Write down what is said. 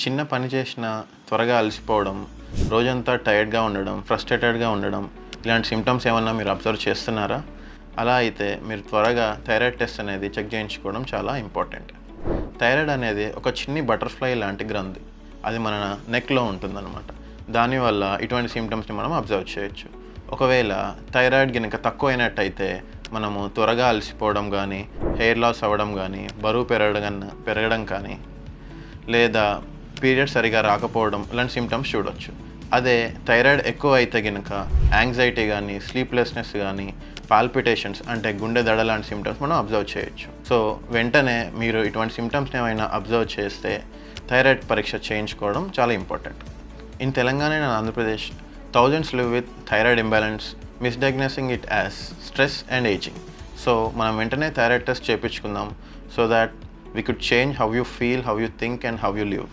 చిన్న పని చేసినా త్వరగా అలసిపోవడం, రోజంతా టైర్డ్‌గా ఉండడం, ఫ్రస్ట్రేటెడ్‌గా ఉండడం ఇలాంటి సింప్టమ్స్ ఏమన్నా మీరు అబ్జర్వ్ చేస్తున్నారా? అలా అయితే మీరు త్వరగా థైరాయిడ్ టెస్ట్ అనేది చెక్ చేయించుకోవడం చాలా ఇంపార్టెంట్. థైరాయిడ్ అనేది ఒక చిన్ని బటర్‌ఫ్లై లాంటి గ్రంథి. అది మన నెక్‌లో ఉంటుందన్నమాట. దానివల్ల ఇటువంటి సింప్టమ్స్‌ని మనం అబ్జర్వ్ చేయొచ్చు. ఒకవేళ థైరాయిడ్ గనుక తక్కువైనట్టయితే మనము త్వరగా అలసిపోవడం గానీ, హెయిర్ లాస్ అవ్వడం గానీ, బరువు పెరగడం కానీ, లేదా పీరియడ్ సరిగా రాకపోవడం ఇలాంటి సింప్టమ్స్ చూడొచ్చు. అదే థైరాయిడ్ ఎక్కువ అయితే గనుక యాంగ్జైటీ కానీ, స్లీప్లెస్నెస్ కానీ, పాల్పిటేషన్స్ అంటే గుండె దడ లాంటి సింప్టమ్స్ మనం అబ్జర్వ్ చేయొచ్చు. సో వెంటనే మీరు ఇటువంటి సింప్టమ్స్ని ఏమైనా అబ్జర్వ్ చేస్తే థైరాయిడ్ పరీక్ష చేయించుకోవడం చాలా important. In Telangana and Andhra Pradesh, thousands live with thyroid imbalance, misdiagnosing it as stress and ageing. So మనం వెంటనే థైరాయిడ్ టెస్ట్ చేయించుకుందాం, so that we could change how you feel, how you think and how you live.